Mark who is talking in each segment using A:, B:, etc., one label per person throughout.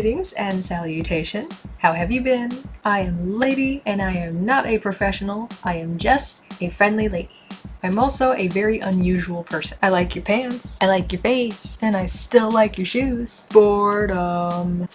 A: Greetings and salutation. How have you been? I am Lady, and I am not a professional. I am just a friendly lady. I'm also a very unusual person. I like your pants, I like your face, and I still like your shoes. Boredom.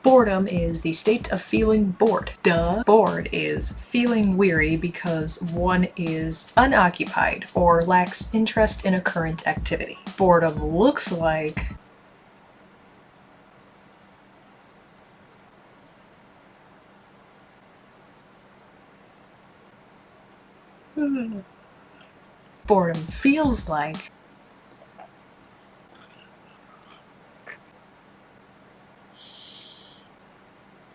A: Boredom is the state of feeling bored. Duh. Bored is feeling weary because one is unoccupied or lacks interest in a current activity. Boredom looks like boredom feels like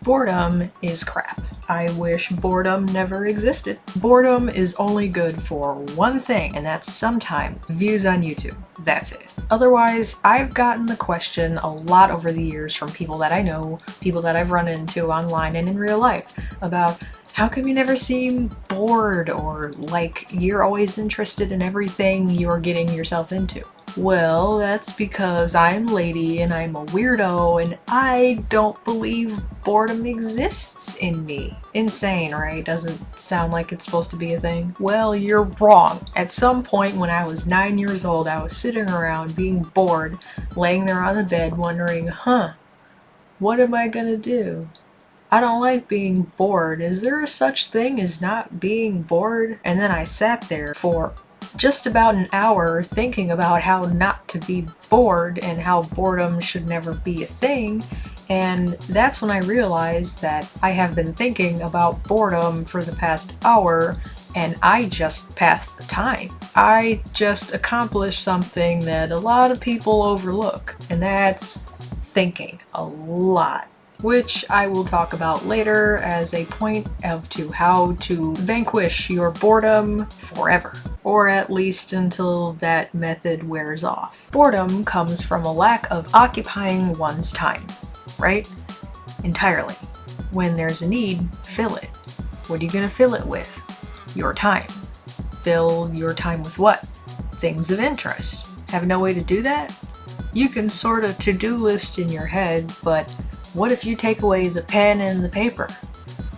A: boredom is crap. I wish boredom never existed. Boredom is only good for one thing, and that's sometimes views on YouTube. That's it. Otherwise, I've gotten the question a lot over the years from people that I know, people that I've run into online and in real life, about how come you never seem bored, or like you're always interested in everything you're getting yourself into. Well, that's because I'm Lady and I'm a weirdo and I don't believe boredom exists in me. Insane, right? Doesn't sound like it's supposed to be a thing. Well, you're wrong. At some point when I was 9 years old, I was sitting around being bored, laying there on the bed wondering, what am I gonna do? I don't like being bored. Is there a such thing as not being bored? And then I sat there for just about an hour thinking about how not to be bored and how boredom should never be a thing. And that's when I realized that I have been thinking about boredom for the past hour and I just passed the time. I just accomplished something that a lot of people overlook, and that's thinking a lot, which I will talk about later as a point of how to vanquish your boredom forever, or at least until that method wears off. Boredom comes from a lack of occupying one's time, right? Entirely. When there's a need, fill it. What are you gonna fill it with? Your time. Fill your time with what? Things of interest. Have no way to do that? You can sort of to-do list in your head, but what if you take away the pen and the paper?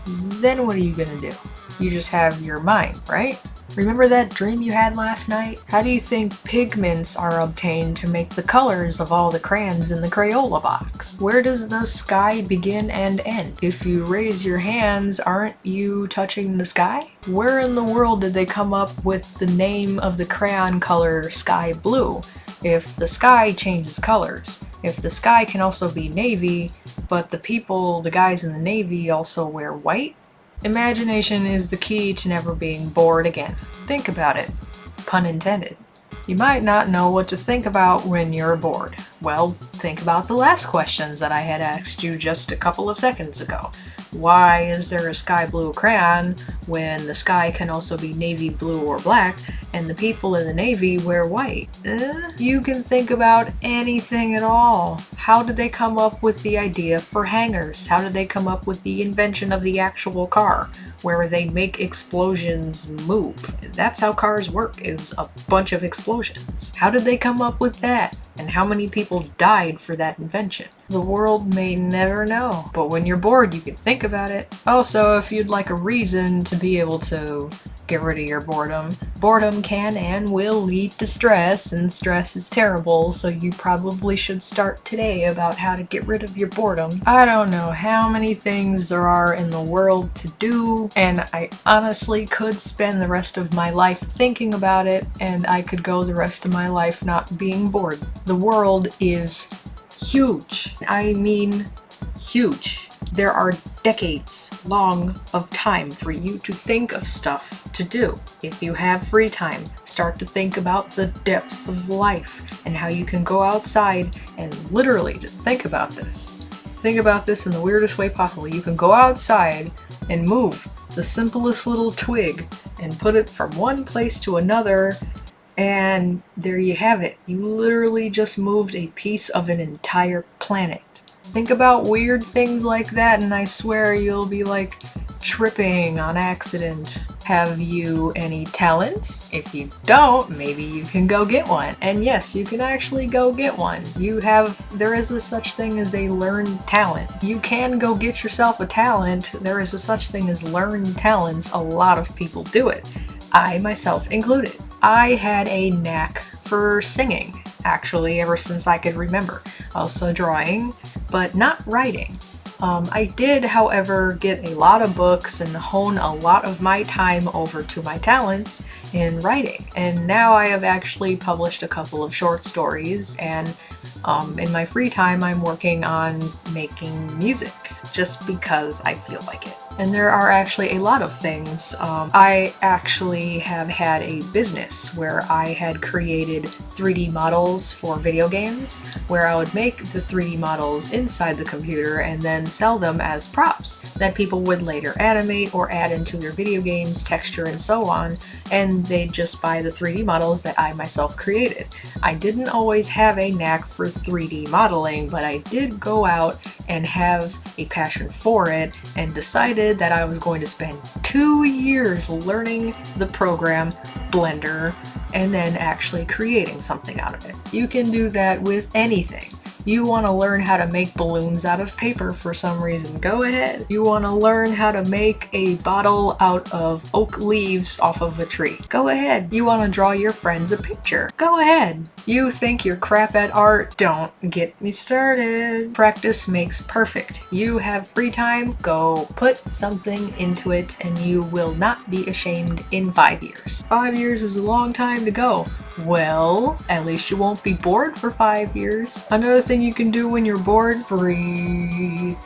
A: Then what are you gonna do? You just have your mind, right? Remember that dream you had last night? How do you think pigments are obtained to make the colors of all the crayons in the Crayola box? Where does the sky begin and end? If you raise your hands, aren't you touching the sky? Where in the world did they come up with the name of the crayon color sky blue? If the sky changes colors, if the sky can also be navy, but the guys in the navy also wear white? Imagination is the key to never being bored again. Think about it. Pun intended. You might not know what to think about when you're bored. Well, think about the last questions that I had asked you just a couple of seconds ago. Why is there a sky blue crayon when the sky can also be navy blue or black and the people in the navy wear white? You can think about anything at all. How did they come up with the idea for hangars? How did they come up with the invention of the actual car, where they make explosions move? That's how cars work, is a bunch of explosions. How did they come up with that? And how many people died for that invention? The world may never know, but when you're bored, you can think about it. Also, if you'd like a reason to be able to get rid of your boredom, boredom can and will lead to stress, and stress is terrible, so you probably should start today about how to get rid of your boredom. I don't know how many things there are in the world to do, and I honestly could spend the rest of my life thinking about it, and I could go the rest of my life not being bored. The world is huge. I mean huge. There are decades long of time for you to think of stuff to do. If you have free time, start to think about the depth of life and how you can go outside and literally just think about this. Think about this in the weirdest way possible. You can go outside and move the simplest little twig and put it from one place to another, and there you have it. You literally just moved a piece of an entire planet. Think about weird things like that and I swear you'll be like tripping on accident. Have you any talents? If you don't, maybe you can go get one. And yes, you can actually go get one. There is a such thing as a learned talent. You can go get yourself a talent. There is a such thing as learned talents. A lot of people do it. I myself included. I had a knack for singing, actually, ever since I could remember. Also drawing, but not writing. I did, however, get a lot of books and hone a lot of my time over to my talents in writing. And now I have actually published a couple of short stories, and in my free time I'm working on making music just because I feel like it. And there are actually a lot of things. I actually have had a business where I had created 3D models for video games, where I would make the 3D models inside the computer and then sell them as props that people would later animate or add into their video games, texture, and so on, and they'd just buy the 3D models that I myself created. I didn't always have a knack for 3D modeling, but I did go out and have a passion for it and decided that I was going to spend 2 years learning the program Blender and then actually creating something out of it. You can do that with anything. You want to learn how to make balloons out of paper for some reason, go ahead. You want to learn how to make a bottle out of oak leaves off of a tree, go ahead. You want to draw your friends a picture, go ahead. You think you're crap at art? Don't get me started. Practice makes perfect. You have free time, go put something into it and you will not be ashamed in 5 years. 5 years is a long time to go. Well, at least you won't be bored for 5 years. Another thing you can do when you're bored, breathe.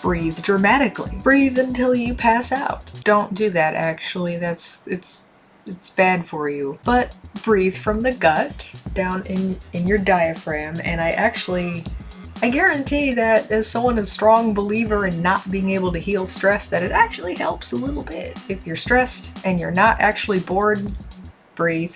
A: Breathe dramatically. Breathe until you pass out. Don't do that, actually. It's bad for you. But breathe from the gut down in your diaphragm, and I guarantee that as someone, a strong believer in not being able to heal stress, that it actually helps a little bit. If you're stressed and you're not actually bored, breathe.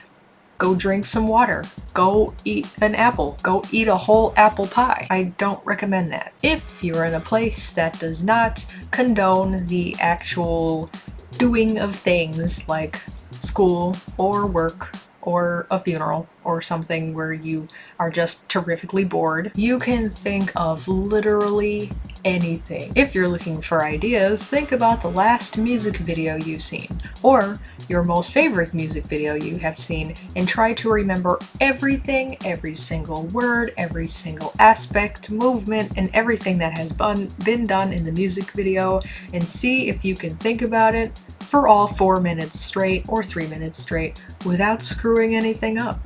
A: Go drink some water. Go eat an apple. Go eat a whole apple pie. I don't recommend that. If you're in a place that does not condone the actual doing of things like school or work or a funeral or something where you are just terrifically bored, you can think of literally anything. If you're looking for ideas, think about the last music video you've seen, or your most favorite music video you have seen, and try to remember everything, every single word, every single aspect, movement, and everything that has been done in the music video, and see if you can think about it for all 4 minutes straight or 3 minutes straight without screwing anything up.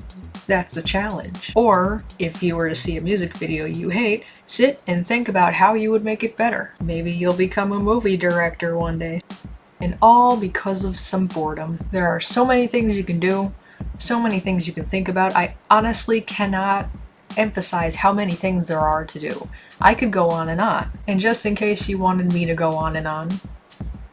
A: That's a challenge. Or, if you were to see a music video you hate, sit and think about how you would make it better. Maybe you'll become a movie director one day. And all because of some boredom. There are so many things you can do, so many things you can think about. I honestly cannot emphasize how many things there are to do. I could go on. And just in case you wanted me to go on,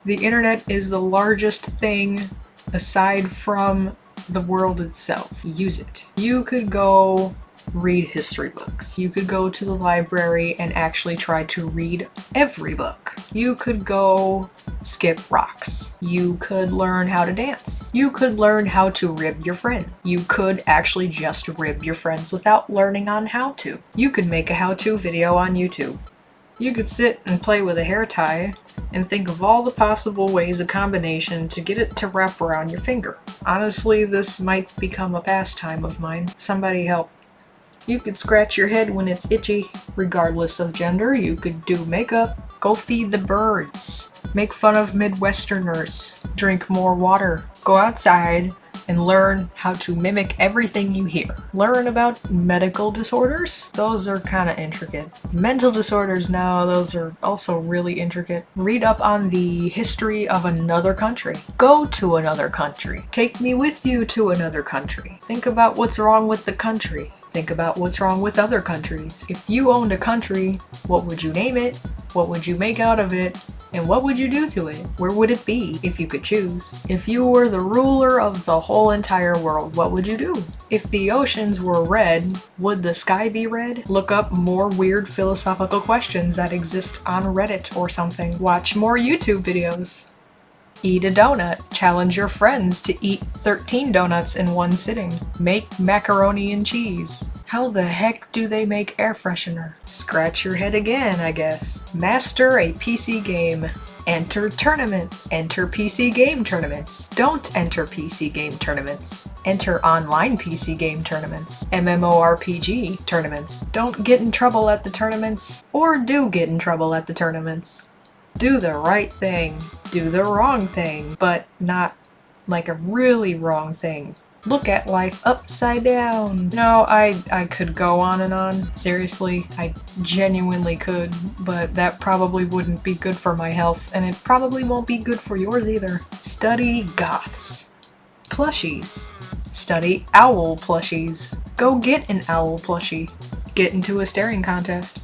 A: the internet is the largest thing aside from the world itself. Use it. You could go read history books. You could go to the library and actually try to read every book. You could go skip rocks. You could learn how to dance. You could learn how to rib your friend. You could actually just rib your friends without learning on how to. You could make a how-to video on YouTube. You could sit and play with a hair tie and think of all the possible ways of combination to get it to wrap around your finger. Honestly, this might become a pastime of mine. Somebody help. You could scratch your head when it's itchy, regardless of gender. You could do makeup. Go feed the birds. Make fun of Midwesterners. Drink more water. Go outside and learn how to mimic everything you hear. Learn about medical disorders. Those are kind of intricate. Mental disorders now, those are also really intricate. Read up on the history of another country. Go to another country. Take me with you to another country. Think about what's wrong with the country. Think about what's wrong with other countries. If you owned a country, what would you name it? What would you make out of it? And what would you do to it? Where would it be if you could choose? If you were the ruler of the whole entire world, what would you do? If the oceans were red, would the sky be red? Look up more weird philosophical questions that exist on Reddit or something. Watch more YouTube videos. Eat a donut. Challenge your friends to eat 13 donuts in one sitting. Make macaroni and cheese. How the heck do they make air freshener? Scratch your head again, I guess. Master a PC game. Enter tournaments. Enter PC game tournaments. Don't enter PC game tournaments. Enter online PC game tournaments. MMORPG tournaments. Don't get in trouble at the tournaments, or do get in trouble at the tournaments. Do the right thing. Do the wrong thing, but not like a really wrong thing. Look at life upside down. No, I could go on and on. Seriously, I genuinely could, but that probably wouldn't be good for my health, and it probably won't be good for yours either. Study goths. Plushies. Study owl plushies. Go get an owl plushie. Get into a staring contest.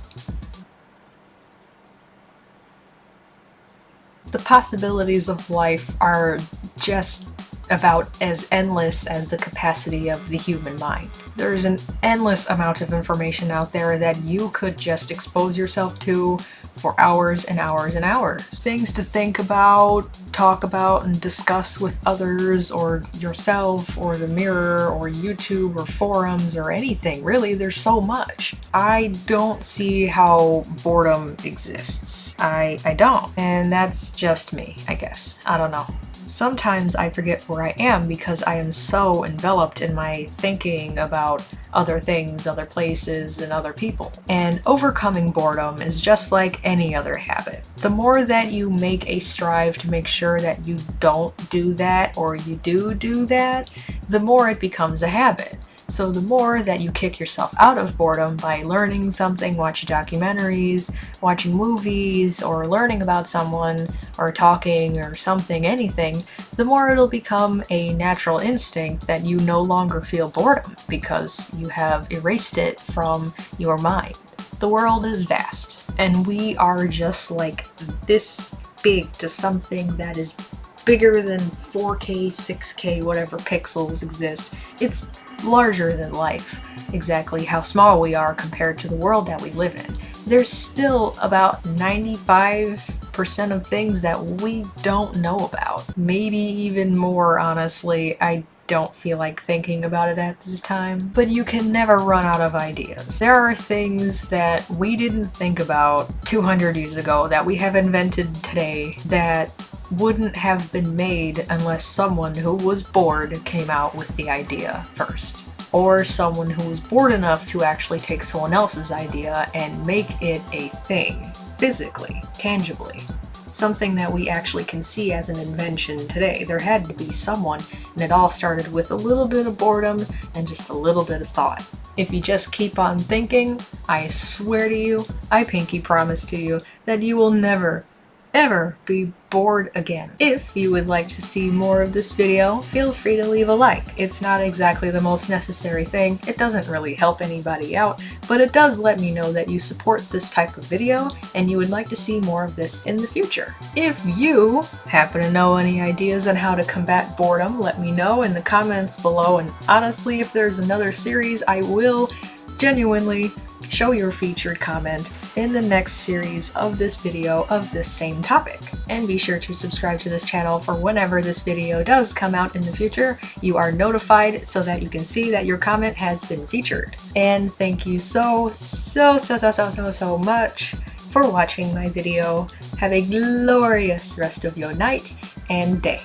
A: The possibilities of life are just about as endless as the capacity of the human mind. There's an endless amount of information out there that you could just expose yourself to for hours and hours and hours. Things to think about, talk about, and discuss with others or yourself or the mirror or YouTube or forums or anything. Really, there's so much. I don't see how boredom exists. I don't. And that's just me, I guess. I don't know. Sometimes I forget where I am because I am so enveloped in my thinking about other things, other places, and other people. And overcoming boredom is just like any other habit. The more that you make a strive to make sure that you don't do that or you do that, the more it becomes a habit. So the more that you kick yourself out of boredom by learning something, watching documentaries, watching movies, or learning about someone, or talking, or something, anything, the more it'll become a natural instinct that you no longer feel boredom because you have erased it from your mind. The world is vast, and we are just like this big to something that is bigger than 4K, 6K, whatever pixels exist. It's larger than life. Exactly how small we are compared to the world that we live in. There's still about 95% of things that we don't know about. Maybe even more, honestly. I don't feel like thinking about it at this time. But you can never run out of ideas. There are things that we didn't think about 200 years ago that we have invented today that wouldn't have been made unless someone who was bored came out with the idea first. Or someone who was bored enough to actually take someone else's idea and make it a thing, physically, tangibly. Something that we actually can see as an invention today. There had to be someone, and it all started with a little bit of boredom and just a little bit of thought. If you just keep on thinking, I swear to you, I pinky promise to you, that you will never, ever be bored again. If you would like to see more of this video, feel free to leave a like. It's not exactly the most necessary thing, it doesn't really help anybody out, but it does let me know that you support this type of video and you would like to see more of this in the future. If you happen to know any ideas on how to combat boredom, let me know in the comments below, and honestly, if there's another series, I will genuinely show your featured comment in the next series of this video of this same topic. And be sure to subscribe to this channel for whenever this video does come out in the future. You are notified so that you can see that your comment has been featured. And thank you so much for watching my video. Have a glorious rest of your night and day.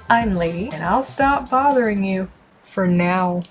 A: I'm Lady, and I'll stop bothering you for now.